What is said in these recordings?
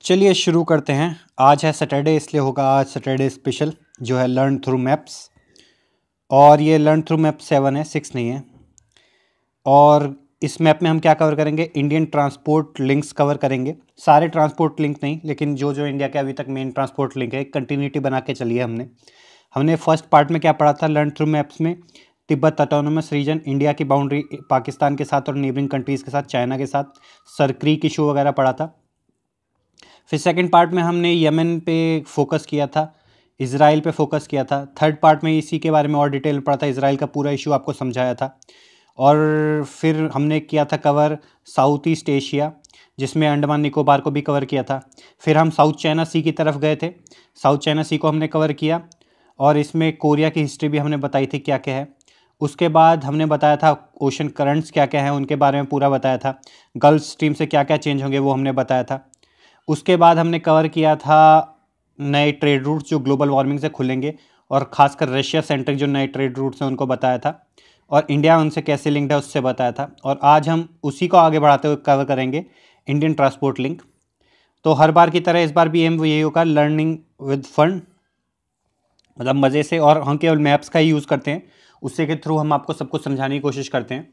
चलिए शुरू करते हैं। आज है सैटरडे, इसलिए होगा आज सैटरडे स्पेशल जो है लर्न थ्रू मैप्स। और ये लर्न थ्रू मैप 7 है, 6 नहीं है। और इस मैप में हम क्या कवर करेंगे? इंडियन ट्रांसपोर्ट लिंक्स कवर करेंगे। सारे ट्रांसपोर्ट लिंक नहीं, लेकिन जो जो इंडिया के अभी तक मेन ट्रांसपोर्ट लिंक है, कंटिन्यूटी बना के चलिए। हमने फर्स्ट पार्ट में क्या पढ़ा था लर्न थ्रू मैप्स में? तिब्बत ऑटोनोमस रीजन, इंडिया की बाउंड्री पाकिस्तान के साथ और नेबरिंग कंट्रीज़ के साथ, चाइना के साथ, सरक्रीक इशू वगैरह पढ़ा था। फिर सेकंड पार्ट में हमने यमन पे फोकस किया था, इज़राइल पे फोकस किया था। थर्ड पार्ट में इसी के बारे में और डिटेल पढ़ा था, इज़राइल का पूरा इशू आपको समझाया था। और फिर हमने किया था कवर साउथ ईस्ट एशिया, जिसमें अंडमान निकोबार को भी कवर किया था। फिर हम साउथ चाइना सी की तरफ गए थे, साउथ चाइना सी को हमने कवर किया और इसमें कोरिया की हिस्ट्री भी हमने बताई थी क्या क्या है। उसके बाद हमने बताया था ओशन करंट्स क्या क्या हैं, उनके बारे में पूरा बताया था। गल्फ स्ट्रीम से क्या क्या चेंज होंगे वो हमने बताया था। उसके बाद हमने कवर किया था नए ट्रेड रूट्स जो ग्लोबल वार्मिंग से खुलेंगे, और ख़ासकर रशिया सेंट्रिक जो नए ट्रेड रूट्स हैं उनको बताया था, और इंडिया उनसे कैसे लिंक्ड है उससे बताया था। और आज हम उसी को आगे बढ़ाते हुए कवर करेंगे इंडियन ट्रांसपोर्ट लिंक। तो हर बार की तरह इस बार भी एम यही होगा, लर्निंग विद फन, मतलब मज़े से। और हम केवल मैप्स का ही यूज़ करते हैं, उससे के थ्रू हम आपको सब कुछ समझाने की कोशिश करते हैं।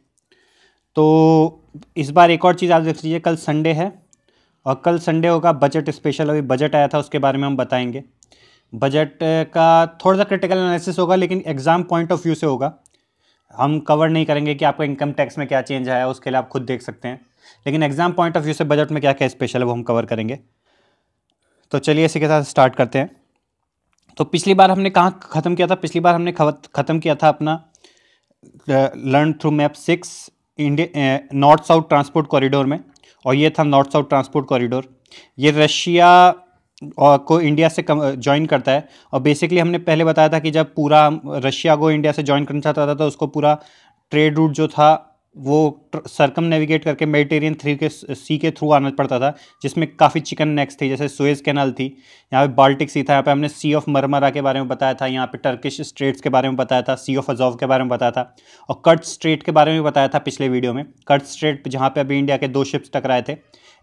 तो इस बार एक और चीज़ आप देख लीजिए, कल संडे है और कल संडे होगा बजट स्पेशल। अभी बजट आया था, उसके बारे में हम बताएंगे। बजट का थोड़ा सा क्रिटिकल एनालिसिस होगा, लेकिन एग्ज़ाम पॉइंट ऑफ व्यू से होगा। हम कवर नहीं करेंगे कि आपका इनकम टैक्स में क्या चेंज आया, उसके लिए आप खुद देख सकते हैं, लेकिन एग्ज़ाम पॉइंट ऑफ व्यू से बजट में क्या क्या स्पेशल है वो हम कवर करेंगे। तो चलिए इसी के साथ स्टार्ट करते हैं। तो पिछली बार हमने कहाँ ख़त्म किया था? पिछली बार हमने ख़त्म किया था अपना learn through map 6 India north south transport corridor में, और ये था नॉर्थ साउथ ट्रांसपोर्ट कॉरिडोर। ये रशिया को इंडिया से ज्वाइन करता है। और बेसिकली हमने पहले बताया था कि जब पूरा रशिया को इंडिया से ज्वाइन करना चाहता था तो उसको पूरा ट्रेड रूट जो था वो सरकम नेविगेट करके मेडिटेरियन सी के थ्रू आना पड़ता था, जिसमें काफ़ी चिकन नेक्स थी, जैसे सुएज़ कैनाल थी, यहाँ पे बाल्टिक सी था, यहाँ पे हमने सी ऑफ मरमरा के बारे में बताया था, यहाँ पे टर्किश स्ट्रेट्स के बारे में बताया था, सी ऑफ अजोव के बारे में बताया था, और कर्ट स्ट्रेट के बारे में बताया था पिछले वीडियो में। कर्ट स्ट्रेट जहाँ पे अभी इंडिया के 2 शिप्स टकराए थे,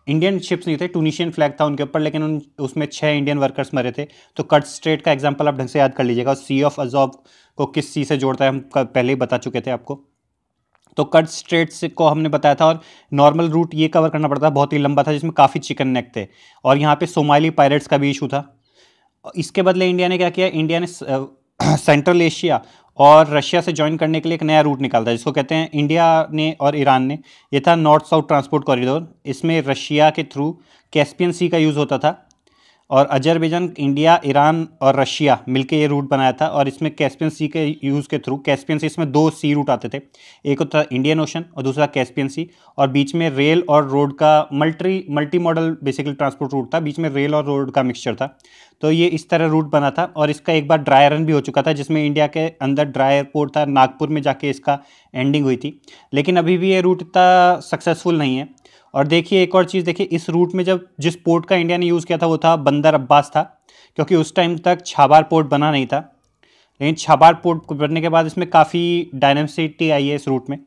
इंडियन शिप्स नहीं थे, टूनिशियन फ्लैग था उनके ऊपर, लेकिन उसमें 6 इंडियन वर्कर्स मरे थे। तो कर्ट स्ट्रेट का एग्जाम्पल आप ढंग से याद कर लीजिएगा। और सी ऑफ अजोव को किस सी से जोड़ता है हम पहले ही बता चुके थे आपको। तो कर्ट स्ट्रेट्स को हमने बताया था, और नॉर्मल रूट ये कवर करना पड़ता था, बहुत ही लंबा था, जिसमें काफ़ी चिकन नेक थे, और यहाँ पे सोमाली पायरेट्स का भी इशू था। इसके बदले इंडिया ने क्या किया? इंडिया ने सेंट्रल एशिया और रशिया से ज्वाइन करने के लिए एक नया रूट निकालता है, जिसको कहते हैं इंडिया ने और ईरान ने। ये था नॉर्थ साउथ ट्रांसपोर्ट कॉरिडोर। इसमें रशिया के थ्रू कैस्पियन सी का यूज़ होता था, और अजरबैजान, इंडिया, ईरान और रशिया मिलकर ये रूट बनाया था। और इसमें कैस्पियन सी के यूज़ के थ्रू, कैस्पियन सी, इसमें 2 सी रूट आते थे, एक होता था इंडियन ओशन और दूसरा कैस्पियन सी, और बीच में रेल और रोड का multi modal basically transport route था, बीच में रेल और रोड का मिक्सचर था। तो ये इस तरह रूट बना था, और इसका एक बार ड्राई रन भी हो चुका था, जिसमें इंडिया के अंदर ड्राई एयरपोर्ट था, नागपुर में जाके इसका एंडिंग हुई थी। लेकिन अभी भी ये रूट इतना सक्सेसफुल नहीं है। और देखिए एक और चीज़ देखिए, इस रूट में जब जिस पोर्ट का इंडिया ने यूज़ किया था वो था बंदर अब्बास था, क्योंकि उस टाइम तक छाबार पोर्ट बना नहीं था। लेकिन छाबार पोर्ट बनने के बाद इसमें काफ़ी डायनेमिसिटी आई है इस रूट में।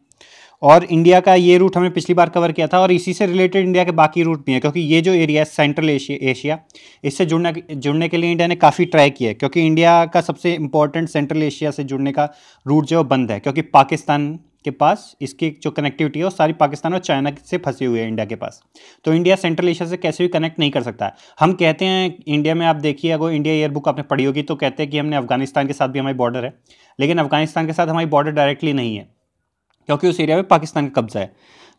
और इंडिया का ये रूट हमने पिछली बार कवर किया था, और इसी से रिलेटेड इंडिया के बाकी रूट भी हैं, क्योंकि ये जो एरिया है सेंट्रल एशिया, इससे जुड़ने के लिए इंडिया ने काफ़ी ट्राई किया है, क्योंकि इंडिया का सबसे इंपॉर्टेंट सेंट्रल एशिया से जुड़ने का रूट जो बंद है, क्योंकि पाकिस्तान के पास इसकी जो कनेक्टिविटी है वो सारी पाकिस्तान और चाइना से फंसी हुई है इंडिया के पास। तो इंडिया सेंट्रल एशिया से कैसे भी कनेक्ट नहीं कर सकता है। हम कहते हैं इंडिया में, आप देखिए अगर इंडिया ईयर बुक आपने पढ़ी होगी तो कहते हैं कि हमने अफगानिस्तान के साथ भी हमारी बॉर्डर है, लेकिन अफगानिस्तान के साथ हमारी बॉर्डर डायरेक्टली नहीं है, क्योंकि उस एरिया में पाकिस्तान का कब्जा है।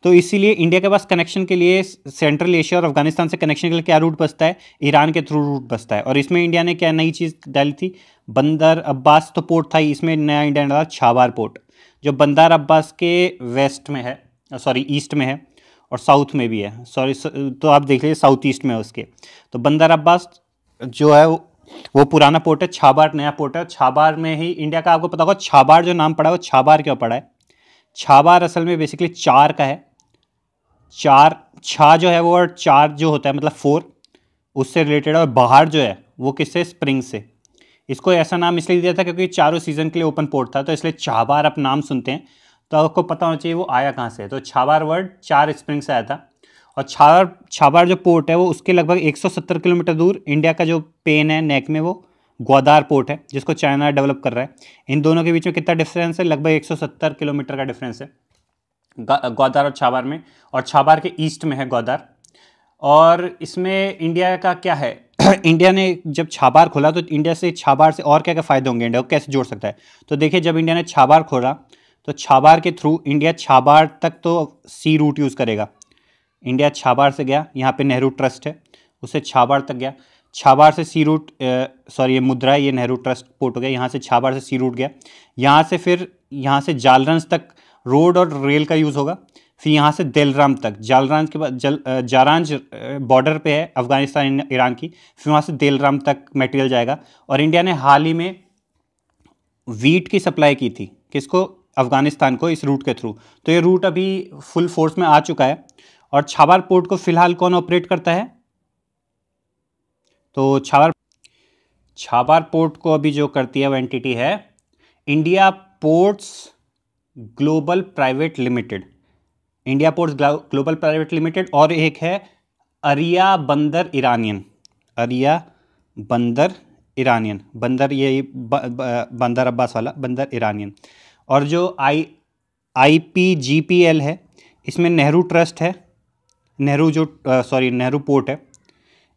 तो इसीलिए इंडिया के पास कनेक्शन के लिए, सेंट्रल एशिया और अफगानिस्तान से कनेक्शन के लिए क्या रूट बचता है? ईरान के थ्रू रूट बचता है। और इसमें इंडिया ने क्या नई चीज़ डाली थी? बंदर अब्बास तो पोर्ट था ही, इसमें नया इंडिया ने डाला छाबार पोर्ट, जो बंदर अब्बास के वेस्ट में है, सॉरी ईस्ट में है, और साउथ में भी है, सॉरी तो आप देख लीजिए साउथ ईस्ट में है उसके। तो बंदर अब्बास जो है वो पुराना पोर्ट है, छाबार नया पोर्ट है। छाबार में ही इंडिया का, आपको पता होगा छाबार जो नाम पड़ा है वो छाबार क्यों पड़ा है? छाबार असल में बेसिकली चार का है। चार, छा जो है वो, और चार जो होता है मतलब 4, उससे रिलेटेड है। और बाहर जो है वो किससे? स्प्रिंग से। इसको ऐसा नाम इसलिए दिया था क्योंकि चारों सीजन के लिए ओपन पोर्ट था, तो इसलिए छाबार आप नाम सुनते हैं तो आपको पता होना चाहिए वो आया कहाँ से है। तो छाबार वर्ड 4 स्प्रिंग से आया था। और छाबार छाबार जो पोर्ट है वो उसके लगभग 170 किलोमीटर दूर इंडिया का जो पेन है नेक में, वो ग्वादार पोर्ट है जिसको चाइना डेवलप कर रहा है। इन दोनों के बीच में कितना डिफरेंस है? लगभग 170 किलोमीटर का डिफरेंस है ग्वादार और छाबार में, और छाबार के ईस्ट में है ग्वादार। और इसमें इंडिया का क्या है इंडिया ने जब छाबार खोला तो इंडिया से छाबार से और क्या क्या फ़ायदे होंगे, इंडिया को कैसे जोड़ सकता है? तो देखिए, जब इंडिया ने छाबार खोला तो छाबार के थ्रू इंडिया छाबार तक तो सी रूट यूज़ करेगा। इंडिया छाबार से गया, यहाँ पे नेहरू ट्रस्ट है, उससे छाबार तक गया। छाबार से सी रूट, सॉरी ये मुद्रा है, ये नेहरू ट्रस्ट पोर्ट हो गया। यहाँ से छाबार से सी रूट गया, यहाँ से फिर यहाँ से जालरंज तक रोड और रेल का यूज़ होगा। फिर यहाँ से दिलराम तक, जालरंज के बाद जारांज बॉर्डर पे है अफगानिस्तान ईरान की, फिर वहाँ से दिलराम तक मटेरियल जाएगा। और इंडिया ने हाल ही में वीट की सप्लाई की थी, किसको? अफगानिस्तान को, इस रूट के थ्रू। तो ये रूट अभी फुल फोर्स में आ चुका है। और छाबार पोर्ट को फिलहाल कौन ऑपरेट करता है? तो छाबार पोर्ट को अभी जो करती है वो एंटिटी है India ports global private limited, India ports global private limited. और एक है अरिया बंदर इरानियन, अरिया बंदर इरानियन, बंदर ये बंदर अब्बास वाला बंदर इरानियन। और जो IPGPL है, इसमें नेहरू ट्रस्ट है, नेहरू जो नेहरू पोर्ट है,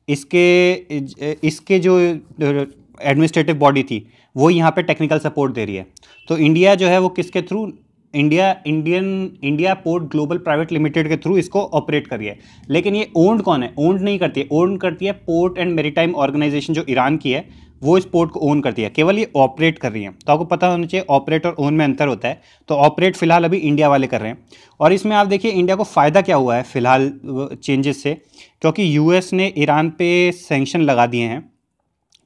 इसके जो एडमिनिस्ट्रेटिव बॉडी थी वो यहाँ पे टेक्निकल सपोर्ट दे रही है। तो इंडिया जो है वो किसके through? India port global private limited के थ्रू इसको ऑपरेट कर रही है। लेकिन ये ओन्ड कौन है? ओन्ड नहीं करती है, ओन्ड करती है पोर्ट एंड मैरीटाइम ऑर्गेनाइजेशन जो ईरान की है, वो इस पोर्ट को ओन करती है, केवल ये ऑपरेट कर रही है। तो आपको पता होना चाहिए ऑपरेट और ओन में अंतर होता है। तो ऑपरेट फिलहाल अभी इंडिया वाले कर रहे हैं। और इसमें आप देखिए इंडिया को फ़ायदा क्या हुआ है फिलहाल चेंजेस से, क्योंकि US ने ईरान पे सैंक्शन लगा दिए हैं।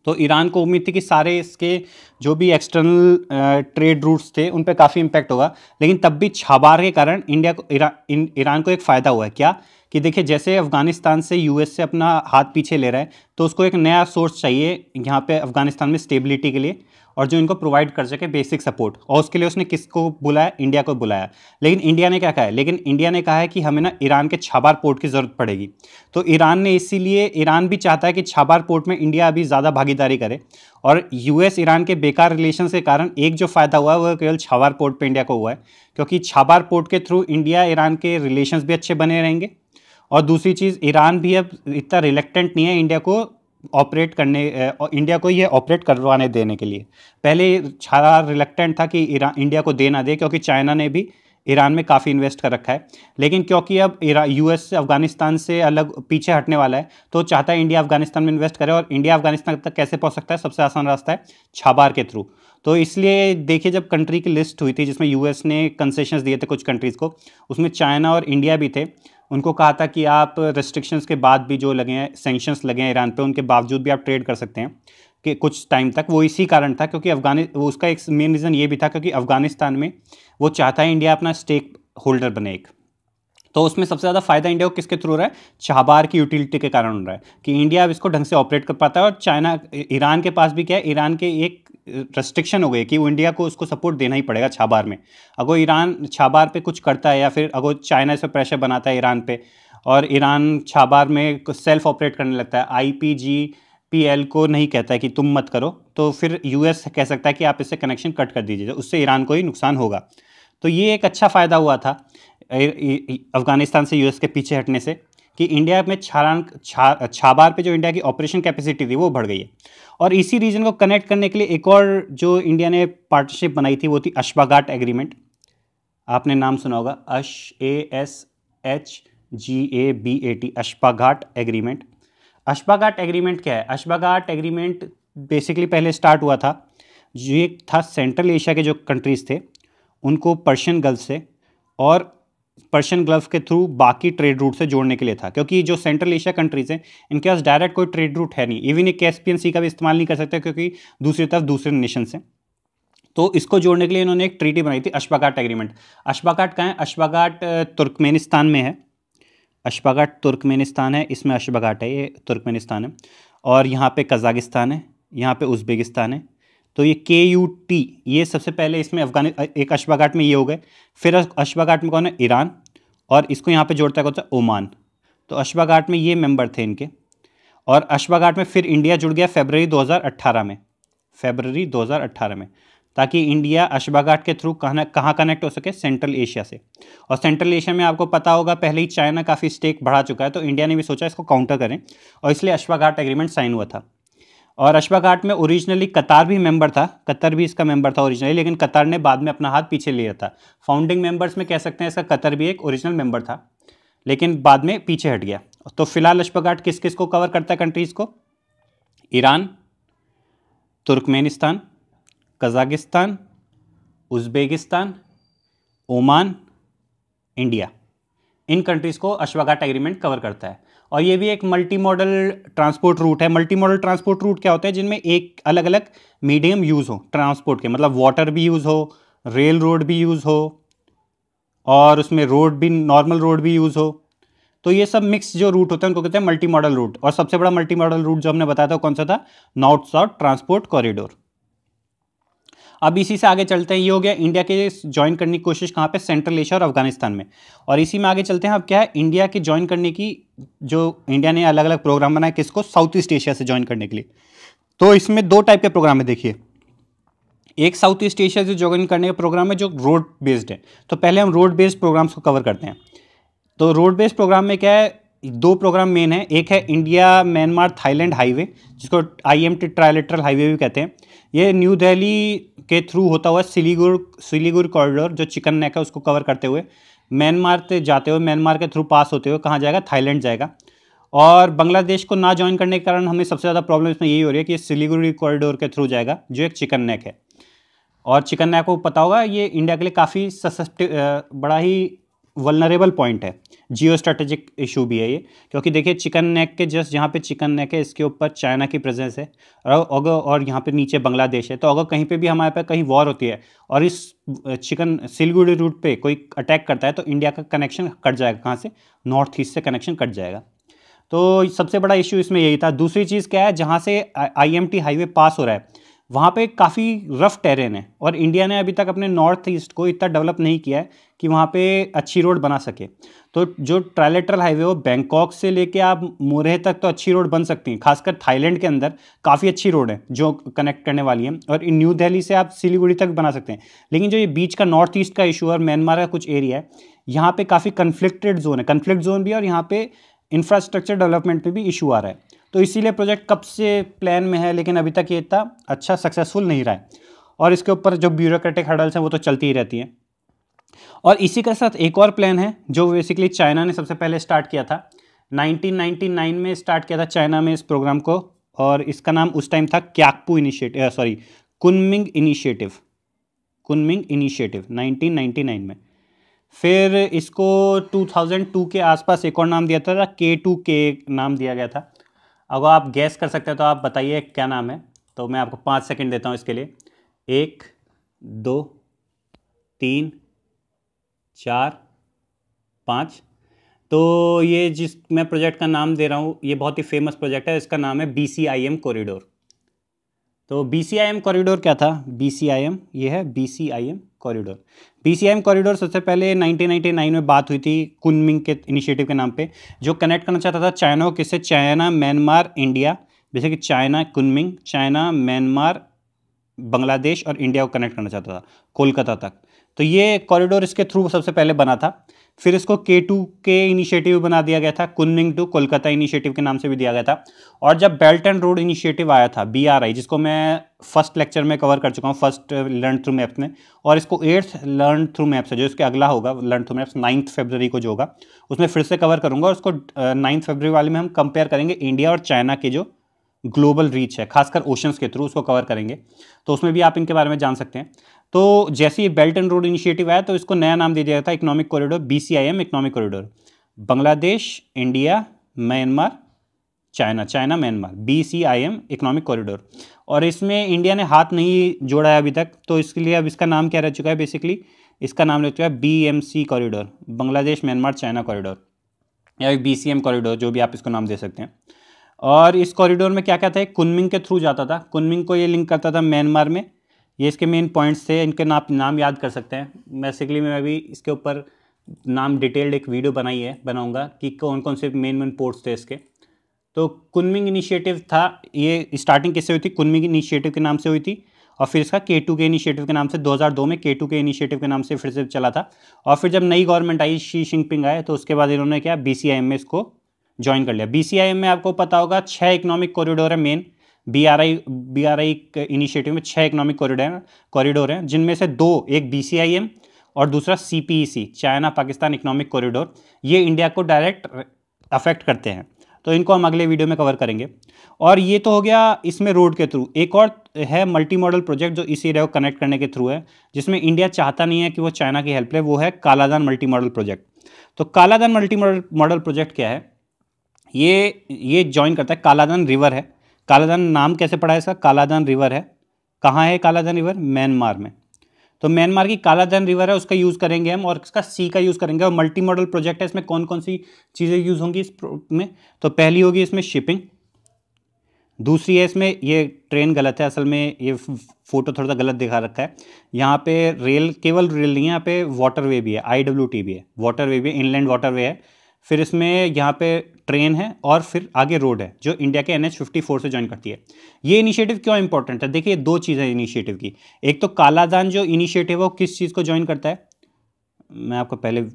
तो ईरान को उम्मीद थी कि सारे इसके जो भी एक्सटर्नल ट्रेड रूट्स थे उन पे काफ़ी इम्पैक्ट होगा। लेकिन तब भी छाबार के कारण इंडिया को ईरान को एक फ़ायदा हुआ है। क्या? कि देखिए, जैसे अफगानिस्तान से US से अपना हाथ पीछे ले रहा है, तो उसको एक नया सोर्स चाहिए यहाँ पे अफगानिस्तान में स्टेबिलिटी के लिए, और जो इनको प्रोवाइड कर सके बेसिक सपोर्ट। और उसके लिए उसने किसको बुलाया? इंडिया को बुलाया। लेकिन इंडिया ने क्या कहा है? लेकिन इंडिया ने कहा है कि हमें ना ईरान के छाबार पोर्ट की ज़रूरत पड़ेगी। तो ईरान ने, इसीलिए ईरान भी चाहता है कि छाबार पोर्ट में इंडिया अभी ज़्यादा भागीदारी करे। और US ईरान के बेकार रिलेशन के कारण एक जो फ़ायदा हुआ है वो केवल छाबार पोर्ट पर इंडिया को हुआ है, क्योंकि छाबार पोर्ट के थ्रू इंडिया ईरान के रिलेशंस भी अच्छे बने रहेंगे। और दूसरी चीज़, ईरान भी अब इतना रिलेक्टेंट नहीं है इंडिया को ऑपरेट करने, इंडिया को ये ऑपरेट करवाने देने के लिए। पहले छाबार रिलेक्टेंट था कि इंडिया को दे ना दे, क्योंकि चाइना ने भी ईरान में काफ़ी इन्वेस्ट कर रखा है। लेकिन क्योंकि अब US से अफगानिस्तान से अलग पीछे हटने वाला है, तो चाहता है इंडिया अफगानिस्तान में इन्वेस्ट करे। और इंडिया अफगानिस्तान तक कैसे पहुंच सकता है? सबसे आसान रास्ता है छाबार के थ्रू। तो इसलिए देखिए, जब कंट्री की लिस्ट हुई थी जिसमें US ने कंसेशंस दिए थे कुछ कंट्रीज़ को, उसमें चाइना और इंडिया भी थे। उनको कहा था कि आप रेस्ट्रिक्शंस के बाद भी जो लगे हैं, सैंक्शंस लगे हैं ईरान पे, उनके बावजूद भी आप ट्रेड कर सकते हैं कि कुछ टाइम तक। वो इसी कारण था, क्योंकि उसका एक मेन रीज़न ये भी था क्योंकि अफगानिस्तान में वो चाहता है इंडिया अपना स्टेक होल्डर बने एक। तो उसमें सबसे ज़्यादा फायदा इंडिया को किसके थ्रू हो रहा है? छाबार की यूटिलिटी के कारण हो रहा है कि इंडिया अब इसको ढंग से ऑपरेट कर पाता है। और चाइना, ईरान के पास भी क्या है, ईरान के एक रेस्ट्रिक्शन हो गई कि वो इंडिया को उसको सपोर्ट देना ही पड़ेगा छाबार में। अगर ईरान छाबार पे कुछ करता है, या फिर अगर चाइना इस पर प्रेशर बनाता है ईरान पे, और ईरान छाबार में सेल्फ ऑपरेट करने लगता है, IPGPL को नहीं कहता है कि तुम मत करो, तो फिर US कह सकता है कि आप इससे कनेक्शन कट कर दीजिए, उससे ईरान को ही नुकसान होगा। तो ये एक अच्छा फ़ायदा हुआ था अफगानिस्तान से US के पीछे हटने से, कि इंडिया में छाबार पे जो इंडिया की ऑपरेशन कैपेसिटी थी वो बढ़ गई है। और इसी रीजन को कनेक्ट करने के लिए एक और जो इंडिया ने पार्टनरशिप बनाई थी वो थी अश्वाघाट एग्रीमेंट। आपने नाम सुना होगा, ASHGABAT, अश्वाघाट एग्रीमेंट। अश्वाघाट एग्रीमेंट क्या है? अश्वाघाट एग्रीमेंट बेसिकली पहले स्टार्ट हुआ था, जो एक था सेंट्रल एशिया के जो कंट्रीज़ थे उनको पर्शियन गल्फ से और पर्शियन गल्फ के थ्रू बाकी ट्रेड रूट से जोड़ने के लिए था, क्योंकि जो सेंट्रल एशिया कंट्रीज़ हैं इनके पास डायरेक्ट कोई ट्रेड रूट है नहीं। इवन एक कैस्पियन सी का भी इस्तेमाल नहीं कर सकते, क्योंकि दूसरी तरफ दूसरे नेशन से। तो इसको जोड़ने के लिए इन्होंने एक ट्रीटी बनाई थी, अश्वाघाट एग्रीमेंट। अश्वाघाट कहाँ है? अश्वाघाट तुर्कमेनिस्तान में है। अश्वाघाट तुर्कमेनिस्तान है, इसमें अश्वाघाट है, ये तुर्कमेनिस्तान है। और यहाँ पे कजाकिस्तान है, यहाँ पे उज़्बेकिस्तान है। तो ये KUT, ये सबसे पहले इसमें एक अश्वाघाट में ये हो गए। फिर अश्वाघाट में कौन है? ईरान। और इसको यहाँ पे जोड़ता है कौन सा? ओमान। तो अशवा घाट में ये मेंबर थे इनके। और अशवा घाट में फिर इंडिया जुड़ गया फरवरी 2018 में, फरवरी 2018 में, ताकि इंडिया अशवा घाट के थ्रू कहाँ कनेक्ट हो सके, सेंट्रल एशिया से। और सेंट्रल एशिया में आपको पता होगा पहले ही चाइना काफ़ी स्टेक बढ़ा चुका है, तो इंडिया ने भी सोचा इसको काउंटर करें, और इसलिए अशवा घाट एग्रीमेंट साइन हुआ था। और अशवा घाट में ओरिजिनली कतार भी मेंबर था, कतर भी इसका मेंबर था ओरिजिनली, लेकिन कतर ने बाद में अपना हाथ पीछे लिया था। फाउंडिंग मेंबर्स में कह सकते हैं इसका कतर भी एक ओरिजिनल मेंबर था, लेकिन बाद में पीछे हट गया। तो फिलहाल अशवा घाट किस किस को कवर करता है कंट्रीज़ को? Iran, Turkmenistan, Kazakhstan, Uzbekistan, Oman, India, इन कंट्रीज़ को अशवा घाट एग्रीमेंट कवर करता है। और ये भी एक मल्टी मॉडल ट्रांसपोर्ट रूट है। मल्टी मॉडल ट्रांसपोर्ट रूट क्या होता है? जिनमें एक अलग अलग मीडियम यूज़ हो ट्रांसपोर्ट के, मतलब वाटर भी यूज़ हो, रेल रोड भी यूज़ हो, और उसमें रोड भी, नॉर्मल रोड भी यूज़ हो। तो ये सब मिक्स जो रूट होते हैं उनको कहते हैं मल्टी मॉडल रूट। और सबसे बड़ा मल्टी मॉडल रूट जो हमने बताया था कौन सा था? North south transport corridor. अब इसी से आगे चलते हैं। ये हो गया इंडिया के ज्वाइन करने की कोशिश कहाँ पे? सेंट्रल एशिया और अफगानिस्तान में। और इसी में आगे चलते हैं। अब क्या है, इंडिया के ज्वाइन करने की, जो इंडिया ने अलग अलग प्रोग्राम बनाए किसको? साउथ ईस्ट एशिया से ज्वाइन करने के लिए। तो इसमें दो टाइप के प्रोग्राम है। देखिए, एक साउथ ईस्ट एशिया से ज्वाइन करने का प्रोग्राम है जो रोड बेस्ड है। तो पहले हम रोड बेस्ड प्रोग्राम्स को कवर करते हैं। तो रोड बेस्ड प्रोग्राम में क्या है? दो प्रोग्राम मेन है। एक है इंडिया म्यांमार थाईलैंड हाईवे, जिसको IMT ट्राइलेटरल हाईवे भी कहते हैं। ये न्यू दिल्ली के थ्रू होता हुआ सिलीगुड़ी कॉरिडोर जो चिकन नेक है उसको कवर करते हुए म्यांमार से जाते हुए, म्यांमार के थ्रू पास होते हुए कहाँ जाएगा? थाईलैंड जाएगा। और बांग्लादेश को ना ज्वाइन करने के कारण हमें सबसे ज़्यादा प्रॉब्लम इसमें यही हो रही है कि ये सिलीगुड़ी कॉरिडोर के थ्रू जाएगा जो एक चिकन नेक है। और चिकन नेक को पता होगा ये इंडिया के लिए काफ़ी बड़ा ही वल्नरेबल पॉइंट है, जियो स्ट्रेटेजिक इशू भी है ये। क्योंकि देखिए चिकन नेक के जस्ट जहाँ पे चिकन नेक है इसके ऊपर चाइना की प्रेजेंस है, और यहाँ पे नीचे बांग्लादेश है। तो अगर कहीं पे भी हमारे पे कहीं वॉर होती है और इस चिकन सिलीगुड़ी रूट पे कोई अटैक करता है तो इंडिया का कनेक्शन कट जाएगा। कहाँ से? नॉर्थ ईस्ट से कनेक्शन कट जाएगा। तो सबसे बड़ा इशू इसमें यही था। दूसरी चीज़ क्या है, जहाँ से IMT हाईवे पास हो रहा है वहाँ पे काफ़ी रफ टेरेन है, और इंडिया ने अभी तक अपने नॉर्थ ईस्ट को इतना डेवलप नहीं किया है कि वहाँ पे अच्छी रोड बना सके। तो जो ट्राइलेटरल हाईवे हो, बैंकॉक से लेके आप मोरेह तक तो अच्छी रोड बन सकती हैं। खासकर थाईलैंड के अंदर काफ़ी अच्छी रोड है जो कनेक्ट करने वाली है, और न्यू दिल्ली से आप सिलीगुड़ी तक बना सकते हैं। लेकिन जो ये बीच का नॉर्थ ईस्ट का इशू और म्यांमार का कुछ एरिया है, यहाँ पे काफ़ी कन्फ्लिक्टेड जोन है, कन्फ्लिक्ट जोन भी है, और यहाँ पे इंफ्रास्ट्रक्चर डेवलपमेंट में भी इशू आ रहा है। तो इसीलिए प्रोजेक्ट कब से प्लान में है, लेकिन अभी तक ये इतना अच्छा सक्सेसफुल नहीं रहा है। और इसके ऊपर जो ब्यूरोक्रेटिक हर्डल्स हैं वो तो चलती ही रहती हैं। और इसी के साथ एक और प्लान है जो बेसिकली चाइना ने सबसे पहले स्टार्ट किया था। 1999 में स्टार्ट किया था चाइना में इस प्रोग्राम को, और इसका नाम उस टाइम था क्याकपू initiative, sorry Kunming initiative, Kunming initiative 1999 में। फिर इसको 2002 के आसपास एक और नाम दिया था, K2K नाम दिया गया था। अगर आप गैस कर सकते हैं तो आप बताइए क्या नाम है। तो मैं आपको 5 सेकंड देता हूँ इसके लिए। 1 2 3 4 5। तो ये जिस मैं प्रोजेक्ट का नाम दे रहा हूँ ये बहुत ही फेमस प्रोजेक्ट है, इसका नाम है BCIM कॉरिडोर। तो BCIM कॉरिडोर क्या था? BCIM ये है BCIM कॉरिडोर। BCIM कॉरिडोर सबसे पहले 1999 में बात हुई थी कुनमिंग के इनिशिएटिव के नाम पे, जो कनेक्ट करना चाहता था चाइना को किससे? China, Myanmar, India. जैसे कि China Kunming, China, Myanmar, Bangladesh और इंडिया को कनेक्ट करना चाहता था कोलकाता तक। तो ये कॉरिडोर इसके थ्रू सबसे पहले बना था। फिर इसको K2K इनिशिएटिव बना दिया गया था, कुनमिंग टू कोलकाता इनिशिएटिव के नाम से भी दिया गया था। और जब बेल्ट एंड रोड इनिशिएटिव आया था BRI, जिसको मैं फर्स्ट लेक्चर में कवर कर चुका हूँ, फर्स्ट लर्न थ्रू मैप्स में, और इसको 8th लर्न थ्रू मैप्स है जो इसके अगला होगा लर्न थ्रू मैप्स 9 फरवरी को जो होगा उसमें फिर से कवर करूँगा। और उसको 9 फरवरी वाले में हम कंपेयर करेंगे इंडिया और चाइना के जो ग्लोबल रीच है, खासकर ओशंस के थ्रू उसको कवर करेंगे। तो उसमें भी आप इनके बारे में जान सकते हैं। तो जैसे ये बेल्ट एंड रोड इनिशिएटिव आया तो इसको नया नाम दे दिया था economic corridor, BCIM economic corridor. Bangladesh, India, Myanmar, China, China Myanmar, BCIM economic corridor. और इसमें इंडिया ने हाथ नहीं जोड़ा है अभी तक, तो इसके लिए अब इसका नाम क्या रह चुका है? बेसिकली इसका नाम रह चुका है BMC corridor, Bangladesh Myanmar China corridor, या BCM कॉरिडोर, जो भी आप इसको नाम दे सकते हैं। और इस कॉरिडोर में क्या क्या था? कुनमिंग के थ्रू जाता था, कुनमिंग को ये लिंक करता था म्यांमार में। ये इसके मेन पॉइंट्स थे, इनके नाम याद कर सकते हैं। बेसिकली मैं भी इसके ऊपर नाम डिटेल्ड एक वीडियो बनाऊंगा कि कौन कौन से मेन मेन पोर्ट्स थे इसके। तो कुनमिंग इनिशिएटिव था, ये स्टार्टिंग किससे हुई थी? कुनमिंग इनिशिएटिव के नाम से हुई थी, और फिर इसका K2K इनिशिएटिव के नाम से 2002 में K2K इनिशिएटिव के नाम से फिर से चला था। और फिर जब नई गवर्नमेंट आई, शी जिनपिंग आए, तो उसके बाद इन्होंने क्या BCIM में इसको ज्वाइन कर लिया। BCIM में आपको पता होगा 6 इकोनॉमिक कॉरिडोर है मेन। BRI इनिशिएटिव में 6 इकोनॉमिक कॉरिडोर हैं, जिनमें से 2, एक BCIM और दूसरा CPEC, China Pakistan economic corridor, ये इंडिया को डायरेक्ट अफेक्ट करते हैं। तो इनको हम अगले वीडियो में कवर करेंगे। और ये तो हो गया इसमें रोड के थ्रू। एक और है मल्टी मॉडल प्रोजेक्ट जो इस एरिया को कनेक्ट करने के थ्रू है, जिसमें इंडिया चाहता नहीं है कि वो चाइना की हेल्प ले, वो है कालादान मल्टी मॉडल प्रोजेक्ट। तो कालादान मल्टी मॉडल प्रोजेक्ट क्या है? ये ज्वाइन करता है, कालादान रिवर है। कालादान नाम कैसे पड़ा है इसका? कालादान रिवर है। कहाँ है कालादान रिवर? म्यांमार में। तो म्यांमार की कालादान रिवर है, उसका यूज़ करेंगे हम, और इसका सी का यूज़ करेंगे। और मल्टी मॉडल प्रोजेक्ट है, इसमें कौन कौन सी चीज़ें यूज़ होंगी में? तो पहली होगी इसमें शिपिंग, दूसरी है इसमें, ये ट्रेन गलत है असल में, ये फोटो थोड़ा सा गलत दिखा रखा है। यहाँ पे रेल, केवल रेल नहीं है, यहाँ पे वाटरवे भी है, IWT भी है, वाटरवे भी है, इनलैंड वाटरवे है। फिर इसमें यहाँ पे ट्रेन है, और फिर आगे रोड है जो इंडिया के NH54 से ज्वाइन करती है। ये इनिशिएटिव क्यों इंपॉर्टेंट है? देखिए, 2 चीज़ें इनिशिएटिव की। एक तो कालादान जो इनिशिएटिव है वो किस चीज़ को ज्वाइन करता है, मैं आपको पहले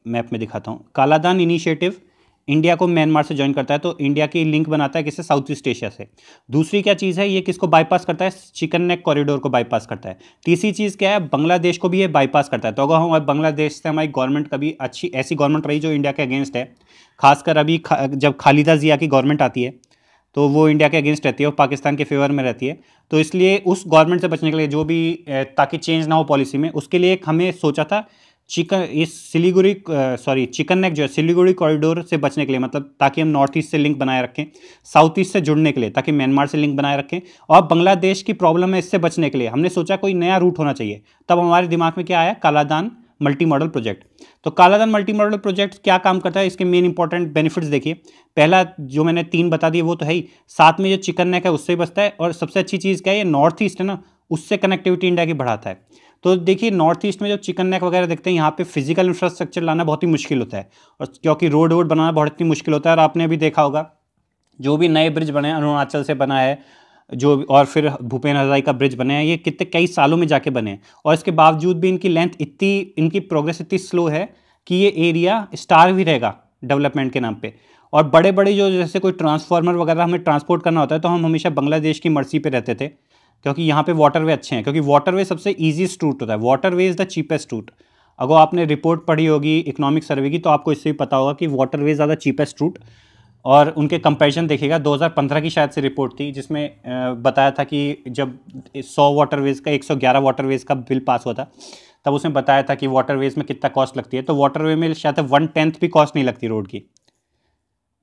मैप में दिखाता हूँ। कालादान इनिशिएटिव इंडिया को म्यांमार से ज्वाइन करता है, तो इंडिया की लिंक बनाता है किससे? साउथ ईस्ट एशिया से। दूसरी क्या चीज़ है, ये किसको बाईपास करता है? चिकन नेक कॉरिडोर को बाईपास करता है। तीसरी चीज़ क्या है? बांग्लादेश को भी ये बाईपास करता है। तो अगर हम बांग्लादेश से, हमारी गवर्नमेंट कभी अच्छी ऐसी गवर्नमेंट रही जो इंडिया के अगेंस्ट है, खासकर अभी जब खालिदा जिया की गवर्नमेंट आती है तो वो इंडिया के अगेंस्ट रहती है, वो पाकिस्तान के फेवर में रहती है। तो इसलिए उस गवर्नमेंट से बचने के लिए, जो भी ताकि चेंज ना हो पॉलिसी में, उसके लिए एक हमें सोचा था चिकन नेक जो है सिलीगुड़ी कॉरिडोर से बचने के लिए, मतलब ताकि हम नॉर्थ ईस्ट से लिंक बनाए रखें, साउथ ईस्ट से जुड़ने के लिए, ताकि म्यांमार से लिंक बनाए रखें, और बांग्लादेश की प्रॉब्लम है इससे बचने के लिए हमने सोचा कोई नया रूट होना चाहिए। तब हमारे दिमाग में क्या आया? Kaladan multi modal project. तो कालादान मल्टी मॉडल प्रोजेक्ट क्या काम करता है, इसके मेन इंपॉर्टेंट बेनिफिट्स देखिए। पहला जो मैंने 3 बता दिए वो तो है ही, साथ में जो चिकन नेक है उससे बचता है, और सबसे अच्छी चीज़ क्या है, ये नॉर्थ ईस्ट है ना, उससे कनेक्टिविटी इंडिया की बढ़ाता है। तो देखिए, नॉर्थ ईस्ट में जो चिकन नेक वगैरह देखते हैं, यहाँ पे फिजिकल इंफ्रास्ट्रक्चर लाना बहुत ही मुश्किल होता है, और क्योंकि रोड वोड बनाना बहुत ही मुश्किल होता है। और आपने अभी देखा होगा जो भी नए ब्रिज बने हैं, अरुणाचल से बना है जो, और फिर भूपेन हजारिका का ब्रिज बने हैं, ये कितने कई सालों में जाके बने हैं, और इसके बावजूद भी इनकी लेंथ इतनी, इनकी प्रोग्रेस इतनी स्लो है कि ये एरिया स्टार भी रहेगा डेवलपमेंट के नाम पे। और बड़े बड़े जो, जैसे कोई ट्रांसफार्मर वगैरह हमें ट्रांसपोर्ट करना होता है, तो हम हमेशा बांग्लादेश की मर्जी पे रहते थे, क्योंकि यहाँ पे वाटरवे अच्छे हैं, क्योंकि वाटरवे सबसे ईजीस्ट रूट होता है, waterway is the cheapest route. अगर आपने रिपोर्ट पढ़ी होगी इकोनॉमिक सर्वे की, तो आपको इससे भी पता होगा कि वाटरवे ज़्यादा चीपेस्ट रूट। और उनके कंपैरिजन देखिएगा, 2015 की शायद से रिपोर्ट थी, जिसमें बताया था कि जब 100 वाटरवेज का 111 वाटरवेज का बिल पास हुआ था, तब उसमें बताया था कि वाटरवेज में कितना कॉस्ट लगती है। तो वाटरवे में शायद 1/10 भी कॉस्ट नहीं लगती रोड की।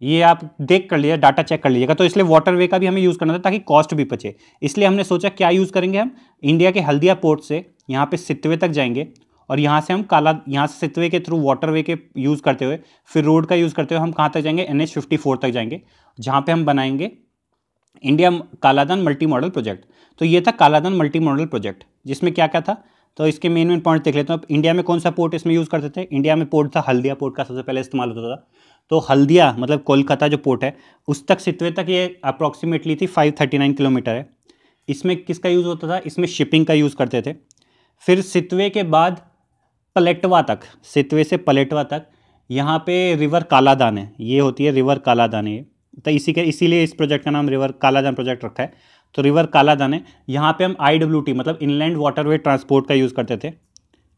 ये आप देख कर लीजिए, डाटा चेक कर लीजिएगा। तो इसलिए वाटरवे का भी हमें यूज़ करना था ताकि कॉस्ट भी बचे। इसलिए हमने सोचा क्या यूज़ करेंगे हम, इंडिया के हल्दिया पोर्ट से यहाँ पे सितवे तक जाएंगे, और यहाँ से हम यहाँ से सितवे के थ्रू वाटरवे के यूज़ करते हुए, फिर रोड का यूज़ करते हुए हम कहाँ तक जाएंगे? NH54 तक जाएंगे, जहाँ पे हम बनाएंगे India Kaladan multi modal project. तो ये था कालादान मल्टी मॉडल प्रोजेक्ट, जिसमें क्या क्या था, तो इसके मेन पॉइंट देख लेते हैं। इंडिया में कौन सा पोर्ट इसमें यूज़ करते थे? इंडिया में पोर्ट था हल्दिया पोर्ट का, सबसे पहले इस्तेमाल होता था। तो हल्दिया मतलब कोलकाता जो पोर्ट है, उस तक सितवे तक ये अप्रॉक्सीमेटली थी 539 किलोमीटर है। इसमें किसका यूज़ होता था? इसमें शिपिंग का यूज़ करते थे। फिर सितवे के बाद पलेटवा तक, सितवे से पलेटवा तक यहाँ पे रिवर कालादान है, ये होती है रिवर कालादान है। तो इसीलिए इस प्रोजेक्ट का नाम रिवर कालादान प्रोजेक्ट रखा है। तो रिवर कालादान है, यहाँ पे हम IWT मतलब इनलैंड वाटरवे ट्रांसपोर्ट का यूज़ करते थे,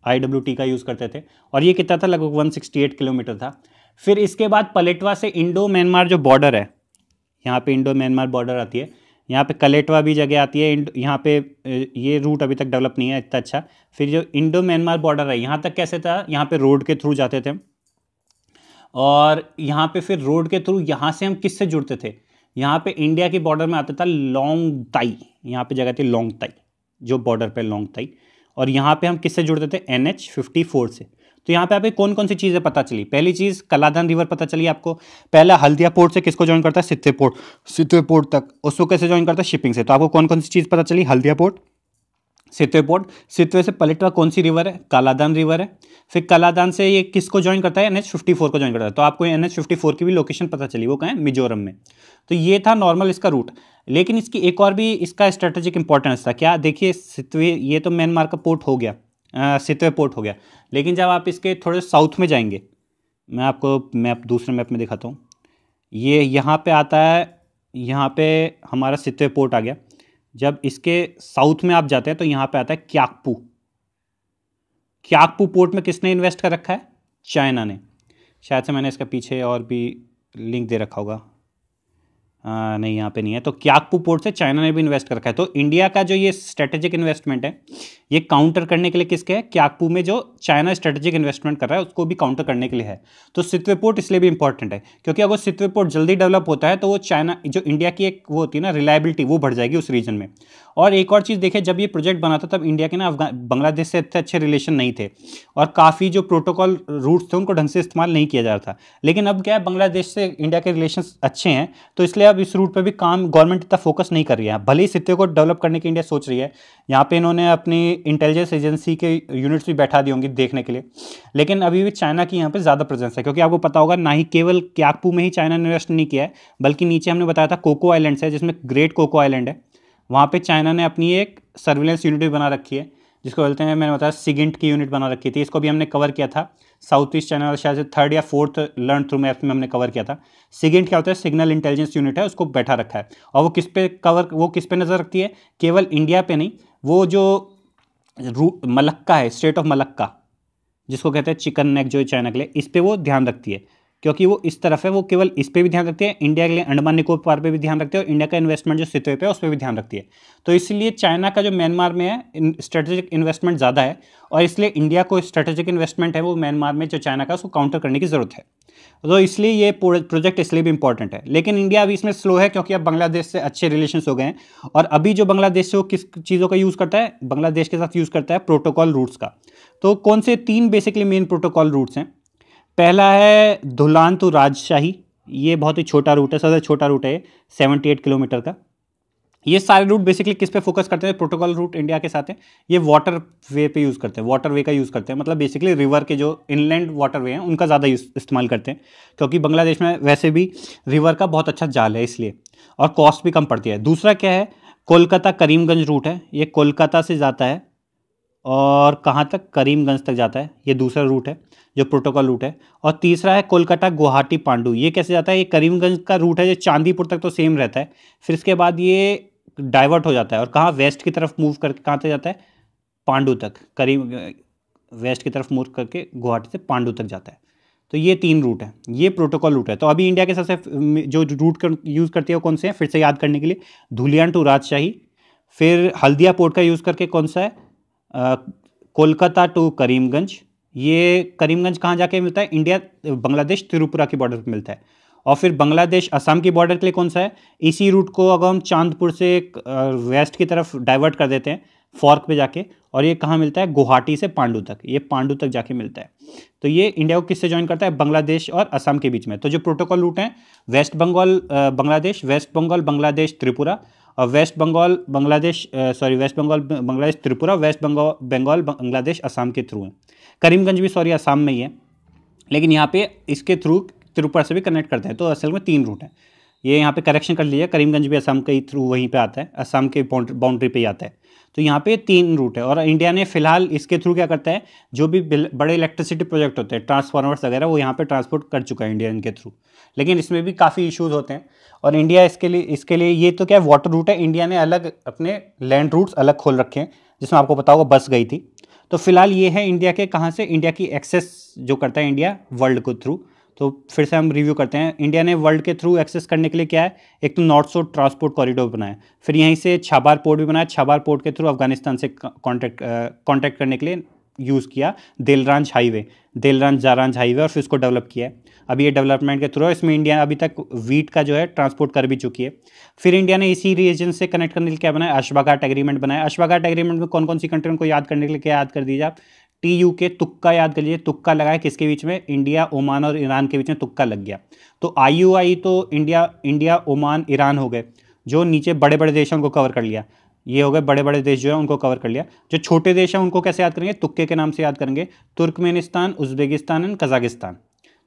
IWT का यूज़ करते थे, और ये कितना था? लगभग 168 किलोमीटर था। फिर इसके बाद पलेटवा से इंडो म्यांमार जो बॉर्डर है, यहाँ पे इंडो म्यांमार बॉर्डर आती है, यहाँ पे कलेटवा भी जगह आती है। यहाँ पे ये रूट अभी तक डेवलप नहीं है इतना अच्छा। फिर जो इंडो म्यांमार बॉर्डर है, यहाँ तक कैसे था? यहाँ पे रोड के थ्रू जाते थे, और यहाँ पे फिर रोड के थ्रू यहाँ से हम किससे जुड़ते थे? यहाँ पे इंडिया की बॉर्डर में आता था लोंग ताई, यहाँ पे जगह थी लोंग ताई, जो बॉर्डर पे लोंग ताई, और यहाँ पे हम किससे जुड़ते थे? NH54 से। तो यहाँ पे आपको कौन कौन सी चीज़ें पता चली? पहली चीज़ कालादान रिवर पता चली आपको। पहला हल्दिया पोर्ट से किसको ज्वाइन करता है? सितवे पोर्ट तक। उसको कैसे ज्वाइन करता है? शिपिंग से। तो आपको कौन कौन सी चीज़ पता चली? Haldia port, Sittwe port, Sittwe से पलटवा कौन सी रिवर है? कालादान रिवर है। फिर कालादान से ये किसको ज्वाइन करता है? NH54 को ज्वाइन करता है। तो आपको NH54 की भी लोकेशन पता चली, वो कहाँ है? मिजोरम में। तो ये था नॉर्मल इसका रूट, लेकिन इसकी एक और भी इसका स्ट्रेटेजिक इंपॉर्टेंस था। क्या? देखिए सितवे, ये तो म्यांमार का पोर्ट हो गया, सितवे पोर्ट हो गया, लेकिन जब आप इसके थोड़े साउथ में जाएंगे, मैं आपको मैप दूसरे मैप में दिखाता हूँ। ये यहाँ पे आता है, यहाँ पे हमारा सितवे पोर्ट आ गया। जब इसके साउथ में आप जाते हैं तो यहाँ पे आता है क्याकपू। क्याकपू पोर्ट में किसने इन्वेस्ट कर रखा है? चाइना ने। शायद से मैंने इसका पीछे और भी लिंक दे रखा होगा, नहीं यहाँ पे नहीं है। तो क्याकपू पोर्ट से चाइना ने भी इन्वेस्ट कर रखा है। तो इंडिया का जो ये स्ट्रेटेजिक इन्वेस्टमेंट है, ये काउंटर करने के लिए किसके है? क्याकपू में जो चाइना स्ट्रेटेजिक इन्वेस्टमेंट कर रहा है उसको भी काउंटर करने के लिए है। तो सितवे पोर्ट इसलिए भी इंपॉर्टेंट है, क्योंकि अगर सितवे पोर्ट जल्दी डेवलप होता है तो वो चाइना, जो इंडिया की एक वो होती है ना रिलायबिलिटी, वो बढ़ जाएगी उस रीजन में। और एक और चीज़ देखिए, जब ये प्रोजेक्ट बना था तब इंडिया के ना बांग्लादेश से इतने अच्छे रिलेशन नहीं थे, और काफ़ी जो प्रोटोकॉल रूट्स थे उनको ढंग से इस्तेमाल नहीं किया जा रहा था। लेकिन अब क्या है, बांग्लादेश से इंडिया के रिलेशन अच्छे हैं, तो इसलिए अब इस रूट पर भी काम गवर्नमेंट इतना फोकस नहीं कर रही है। भले ही सितवे को डेवलप करने की इंडिया सोच रही है, यहाँ पे इन्होंने अपनी इंटेलिजेंस एजेंसी के यूनिट्स भी बैठा दी होंगी देखने के लिए, लेकिन अभी भी चाइना की यहाँ पे ज़्यादा प्रेजेंस है। क्योंकि आपको पता होगा, ना ही केवल क्याकपू में ही चाइना ने इन्वेस्ट नहीं किया है, बल्कि नीचे हमने बताया था कोको आइलैंड्स है, जिसमें ग्रेट कोको आइलैंड है, वहाँ पे चाइना ने अपनी एक सर्विलेंस यूनिट भी बना रखी है, जिसको बोलते हैं, मैंने बताया सिगिंट की यूनिट बना रखी थी। इसको भी हमने कवर किया था साउथ ईस्ट चाइना, शायद से 3rd या 4th लर्न थ्रू मैप्स में हमने कवर किया था। सिगिंट क्या होता है? सिग्नल इंटेलिजेंस यूनिट है, उसको बैठा रखा है। और वो किस पे नज़र रखती है? केवल इंडिया पे नहीं, वो जो मलक्का है, स्टेट ऑफ मलक्का, जिसको कहते हैं चिकन नेक, जो चाइना के लिए, इस पर वो ध्यान रखती है, क्योंकि वो इस तरफ है, वो केवल इस पे भी ध्यान रखती है। इंडिया के लिए अंडमान निकोबार पे भी ध्यान रखती है, और इंडिया का इन्वेस्टमेंट जो सितवे पे है उस पर भी ध्यान रखती है। तो इसलिए चाइना का जो म्यांमार में है स्ट्रेटेजिक इन्वेस्टमेंट ज़्यादा है, और इसलिए इंडिया को स्ट्रेटेजिक इन्वेस्टमेंट है वो म्यांमार में जो चाइना का, उसको काउंटर करने की ज़रूरत है। तो इसलिए ये प्रोजेक्ट इसलिए भी इंपॉर्टेंट है। लेकिन इंडिया अभी इसमें स्लो है, क्योंकि अब बांग्लादेश से अच्छे रिलेशंस हो गए हैं, और अभी जो बांग्लादेश से वो किस चीज़ों का यूज़ करता है? बांग्लादेश के साथ यूज़ करता है प्रोटोकॉल रूट्स का। तो कौन से 3 बेसिकली मेन प्रोटोकॉल रूट्स हैं? पहला है धुलान टू राजशाही, ये बहुत ही छोटा रूट है, सबसे छोटा रूट है, 78 किलोमीटर का। ये सारे रूट बेसिकली किस पे फोकस करते हैं? प्रोटोकॉल रूट इंडिया के साथ है, ये वाटर वे पे यूज़ करते हैं, वाटर वे का यूज़ करते हैं, मतलब बेसिकली रिवर के जो इनलैंड वाटर वे हैं उनका ज़्यादा इस्तेमाल करते हैं, क्योंकि बांग्लादेश में वैसे भी रिवर का बहुत अच्छा जाल है इसलिए, और कॉस्ट भी कम पड़ती है। दूसरा क्या है? कोलकाता करीमगंज रूट है, ये कोलकाता से जाता है और कहाँ तक? करीमगंज तक जाता है, ये दूसरा रूट है जो प्रोटोकॉल रूट है। और तीसरा है कोलकाता गुवाहाटी पांडु, ये कैसे जाता है? ये करीमगंज का रूट है, जो चांदीपुर तक तो सेम रहता है, फिर इसके बाद ये डाइवर्ट हो जाता है, और कहाँ? वेस्ट की तरफ मूव करके कहाँ तक जाता है? पांडु तक। करीम वेस्ट की तरफ मूव करके गुवाहाटी से पांडु तक जाता है। तो ये 3 रूट है, ये प्रोटोकॉल रूट है। तो अभी इंडिया के सबसे जो रूट यूज़ करती है वो कौन से हैं? फिर से याद करने के लिए, धुलियान टू राजशाही, फिर हल्दिया पोर्ट का यूज़ करके कौन सा है? कोलकाता टू करीमगंज। ये करीमगंज कहाँ जाके मिलता है? इंडिया बांग्लादेश त्रिपुरा की बॉर्डर पर मिलता है। और फिर बांग्लादेश असम की बॉर्डर के लिए कौन सा है? इसी रूट को अगर हम चांदपुर से वेस्ट की तरफ डाइवर्ट कर देते हैं फॉर्क पे जाके, और ये कहाँ मिलता है? गुवाहाटी से पांडु तक, ये पांडु तक जाके मिलता है। तो ये इंडिया को किससे ज्वाइन करता है? बांग्लादेश और असम के बीच में। तो जो प्रोटोकॉल रूट हैं, वेस्ट बंगाल बांग्लादेश, वेस्ट बंगाल बांग्लादेश त्रिपुरा, और वेस्ट बंगाल बांग्लादेश वेस्ट बंगाल बांग्लादेश त्रिपुरा, वेस्ट बंगाल बांग्लादेश असम के थ्रू है। करीमगंज भी असम में ही है, लेकिन यहाँ पे इसके थ्रू त्रिपुरा से भी कनेक्ट करते हैं। तो असल में 3 रूट हैं, ये यहाँ पे करेक्शन कर लीजिए, करीमगंज भी असम के थ्रू वहीं पे आता है, असम के बाउंड्री पे ही आता है। तो यहाँ पे 3 रूट है, और इंडिया ने फिलहाल इसके थ्रू क्या करता है? जो भी बड़े इलेक्ट्रिसिटी प्रोजेक्ट होते हैं, ट्रांसफार्मर्स वगैरह, वो यहाँ पे ट्रांसपोर्ट कर चुका है इंडिया इनके थ्रू। लेकिन इसमें भी काफ़ी इश्यूज होते हैं, और इंडिया इसके लिए ये तो क्या है, वाटर रूट है, इंडिया ने अलग अपने लैंड रूट्स अलग खोल रखे हैं, जिसमें आपको पता होगा बस गई थी। तो फिलहाल ये है इंडिया के कहाँ से? इंडिया की एक्सेस जो करता है इंडिया वर्ल्ड को थ्रू। तो फिर से हम रिव्यू करते हैं, इंडिया ने वर्ल्ड के थ्रू एक्सेस करने के लिए क्या है? एक तो नॉर्थ साउथ ट्रांसपोर्ट कॉरिडोर बनाया, फिर यहीं से छाबार पोर्ट भी बनाया, छाबार पोर्ट के थ्रू अफगानिस्तान से कॉन्टैक्ट करने के लिए यूज़ किया देलरांज हाईवे, देलरांज जारांज हाईवे, और फिर उसको डेवलप किया है। अभी ये डेवलपमेंट के थ्रू है, इसमें इंडिया अभी तक वीट का जो है ट्रांसपोर्ट कर भी चुकी है। फिर इंडिया ने इसी रीजन से कनेक्ट करने के लिए क्या बनाया? अश्वाघाट एग्रीमेंट बनाया। अश्वाघाट एग्रीमेंट में कौन कौन सी कंट्री को याद करने के लिए क्या याद कर दीजिए आप? TUK, तुक्का याद कर लीजिए, तुक्का लगाए किसके बीच में? इंडिया, ओमान और ईरान के बीच में तुक्का लग गया। तो IUI तो इंडिया, ओमान, ईरान हो गए, जो नीचे बड़े बड़े देशों को कवर कर लिया। ये हो गए बड़े बड़े देश जो है उनको कवर कर लिया। जो छोटे देश हैं उनको कैसे याद करेंगे, तुक्के के नाम से याद करेंगे, तुर्कमेनिस्तान, उज्बेकिस्तान एंड कजाकिस्तान।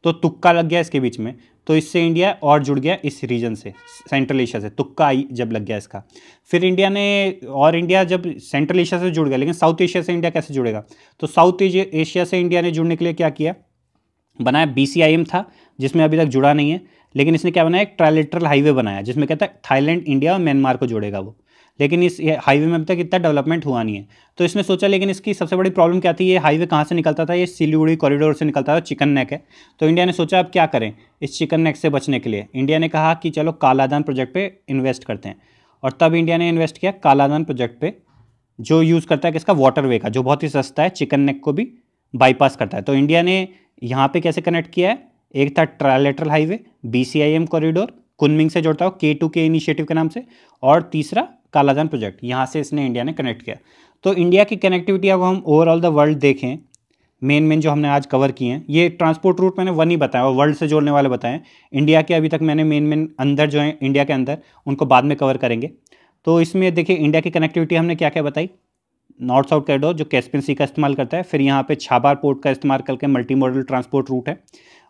तो तुक्का लग गया इसके बीच में, तो इससे इंडिया और जुड़ गया इस रीजन से, सेंट्रल एशिया से, तुक्का आई जब लग गया इसका। फिर इंडिया ने, और इंडिया जब सेंट्रल एशिया से जुड़ गया, लेकिन साउथ एशिया से इंडिया कैसे जुड़ेगा, तो साउथ एशिया से इंडिया ने जुड़ने के लिए क्या किया, बनाया BCIM था जिसमें अभी तक जुड़ा नहीं है, लेकिन इसने क्या बनाया, एक ट्राइलेटरल हाईवे बनाया जिसमें कहता है थाईलैंड, इंडिया और म्यांमार को जोड़ेगा वो। लेकिन इस हाईवे में अभी तक इतना डेवलपमेंट हुआ नहीं है। तो इसने सोचा, लेकिन इसकी सबसे बड़ी प्रॉब्लम क्या थी, ये हाईवे कहाँ से निकलता था, ये सिलीगुड़ी कॉरिडोर से निकलता था, चिकन नेक है। तो इंडिया ने सोचा अब क्या करें इस चिकन नेक से बचने के लिए। इंडिया ने कहा कि चलो कालादान प्रोजेक्ट पे इन्वेस्ट करते हैं, और तब इंडिया ने इन्वेस्ट किया कालादान प्रोजेक्ट पे, जो यूज़ करता है किसका, वाटरवे का, जो बहुत ही सस्ता है, चिकन नेक को भी बाईपास करता है। तो इंडिया ने यहाँ पे कैसे कनेक्ट किया है, एक था trilateral highway, BCIM corridor, Kunming से जोड़ता हो K2K इनिशिएटिव के नाम से, और तीसरा कालादान प्रोजेक्ट, यहाँ से इसने इंडिया ने कनेक्ट किया। तो इंडिया की कनेक्टिविटी अगर हम ओवरऑल द वर्ल्ड देखें, मेन जो हमने आज कवर किए हैं, ये ट्रांसपोर्ट रूट मैंने वन ही बताया और वर्ल्ड से जोड़ने वाले बताएं। इंडिया के अभी तक मैंने मेन अंदर जो है इंडिया के अंदर, उनको बाद में कवर करेंगे। तो इसमें देखिए इंडिया की कनेक्टिविटी हमने क्या क्या बताई, नॉर्थ साउथ कॉरिडोर जो कैस्पियन सी का इस्तेमाल करता है, फिर यहाँ पे छाबार पोर्ट का इस्तेमाल करके मल्टी मॉडल ट्रांसपोर्ट रूट है,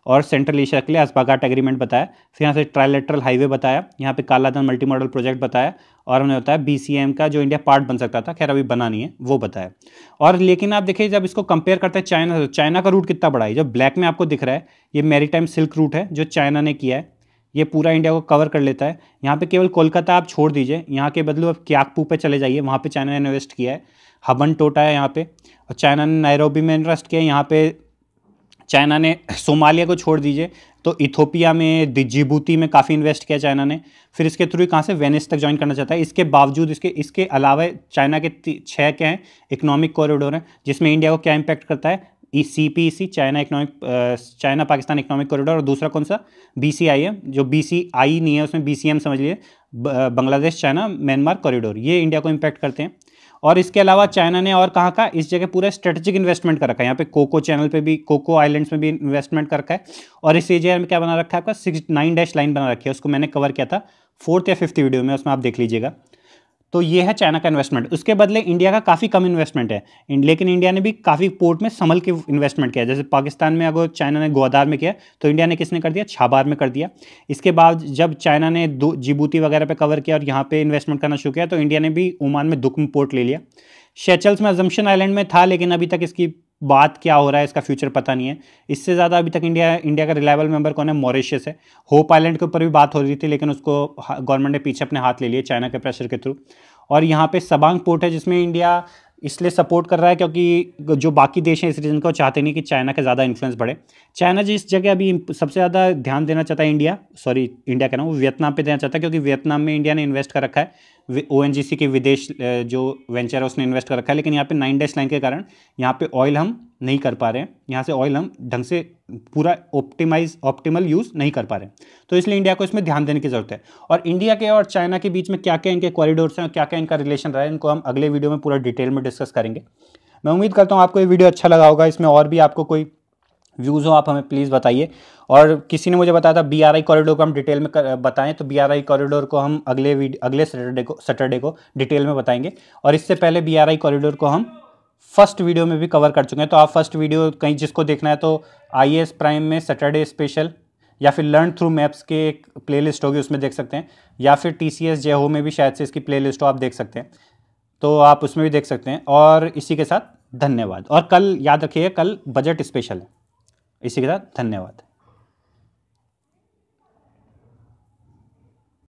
और सेंट्रल एशिया के लिए अस्बाघाट एग्रीमेंट बताया, फिर यहाँ से ट्राइलेटरल हाईवे बताया, यहाँ पे कालादान मल्टी मॉडल प्रोजेक्ट बताया, और हमने बताया BCIM का जो इंडिया पार्ट बन सकता था, खैर अभी बना नहीं है, वो बताया। और लेकिन आप देखिए जब इसको कंपेयर करते हैं चाइना से, चाइना का रूट कितना बड़ा है, जो ब्लैक में आपको दिख रहा है ये मैरीटाइम सिल्क रूट है जो चाइना ने किया है, ये पूरा इंडिया को कवर कर लेता है। यहाँ पे केवल कोलकाता आप छोड़ दीजिए, यहाँ के बदले आप क्याकपू पे चले जाइए, वहाँ पे चाइना ने इन्वेस्ट किया है, हबन टोटा है यहाँ पे, और चाइना ने नायरोबी में इन्वेस्ट किया है, यहाँ पे चाइना ने सोमालिया को छोड़ दीजिए तो इथोपिया में, जिबूती में काफ़ी इन्वेस्ट किया चाइना ने। फिर इसके थ्रू कहाँ से वेनिस तक ज्वाइन करना चाहता है। इसके बावजूद इसके अलावा चाइना के 6 क्या हैं इकोनॉमिक कॉरिडोर हैं, जिसमें इंडिया को क्या इंपैक्ट करता है, CPEC China Pakistan economic corridor, और दूसरा कौन सा BCIM, जो BCI नहीं है उसमें BCM समझ लिए, बांग्लादेश चाइना म्यांमार कॉरिडोर, ये इंडिया को इंपैक्ट करते हैं। और इसके अलावा चाइना ने और कहाँ का इस जगह पूरा स्ट्रेटेजिक इन्वेस्टमेंट कर रखा है, यहाँ पे कोको चैनल पे भी, कोको आइलैंड्स में भी इन्वेस्टमेंट कर रखा है, और इस एरिया में क्या बना रखा है आपका 6-9 लाइन बना रखी है, उसको मैंने कवर किया था 4th या 5th वीडियो में, उसमें आप देख लीजिएगा। तो ये है चाइना का इन्वेस्टमेंट। उसके बदले इंडिया का काफ़ी कम इन्वेस्टमेंट है, लेकिन इंडिया ने भी काफ़ी पोर्ट में संभल के इन्वेस्टमेंट किया। जैसे पाकिस्तान में अगर चाइना ने ग्वादार में किया, तो इंडिया ने किसने कर दिया, छाबार में कर दिया। इसके बाद जब चाइना ने जिबूती वगैरह पे कवर किया और यहाँ पे इन्वेस्टमेंट करना शुरू किया, तो इंडिया ने भी ओमान में दुकम पोर्ट ले लिया। शेचल्स में अजम्पशन आइलैंड में था, लेकिन अभी तक इसकी बात क्या हो रहा है, इसका फ्यूचर पता नहीं है। इससे ज़्यादा अभी तक इंडिया का रिलायबल मेंबर कौन है, मॉरिशस है। होप आइलैंड के ऊपर भी बात हो रही थी, लेकिन उसको गवर्नमेंट ने पीछे अपने हाथ ले लिए चाइना के प्रेशर के थ्रू। और यहाँ पे सबांग पोर्ट है, जिसमें इंडिया इसलिए सपोर्ट कर रहा है क्योंकि जो बाकी देश हैं इस रीजन को चाहते नहीं कि चाइना का ज़्यादा इन्फ्लुएंस बढ़े। चाइना जिस जगह अभी सबसे ज़्यादा ध्यान देना चाहता है इंडिया कह रहा हूँ, वियतनाम पे देना चाहता है, क्योंकि वियतनाम में इंडिया ने इन्वेस्ट कर रखा है। ONGC के विदेश जो वेंचर है उसने इन्वेस्ट कर रखा है, लेकिन यहाँ पे 9 लाइन के कारण यहाँ पे ऑयल हम नहीं कर पा रहे हैं, यहाँ से ऑयल हम ढंग से पूरा ऑप्टिमल यूज़ नहीं कर पा रहे हैं। तो इसलिए इंडिया को इसमें ध्यान देने की ज़रूरत है। और इंडिया के और चाइना के बीच में क्या क्या इनके कॉरिडोर्स हैं और क्या क्या इनका रिलेशन रहा है, इनको हम अगले वीडियो में पूरा डिटेल में डिस्कस करेंगे। मैं उम्मीद करता हूँ आपको ये वीडियो अच्छा लगा होगा। इसमें और भी आपको कोई व्यूज़ हो आप हमें प्लीज़ बताइए। और किसी ने मुझे बताया था BRI कॉरिडोर को हम डिटेल में बताएं, तो BRI कॉरिडोर को हम अगले सैटरडे को डिटेल में बताएंगे। और इससे पहले BRI कॉरिडोर को हम फर्स्ट वीडियो में भी कवर कर चुके हैं। तो आप फर्स्ट वीडियो कहीं जिसको देखना है तो IAS प्राइम में सैटरडे स्पेशल, या फिर लर्न थ्रू मैप्स के एक प्लेलिस्ट होगी उसमें देख सकते हैं, या फिर TCS JEHO में भी शायद से इसकी प्लेलिस्ट हो, आप देख सकते हैं, तो आप उसमें भी देख सकते हैं। और इसी के साथ धन्यवाद। और कल याद रखिएगा, कल बजट स्पेशल है। इसी के साथ धन्यवाद।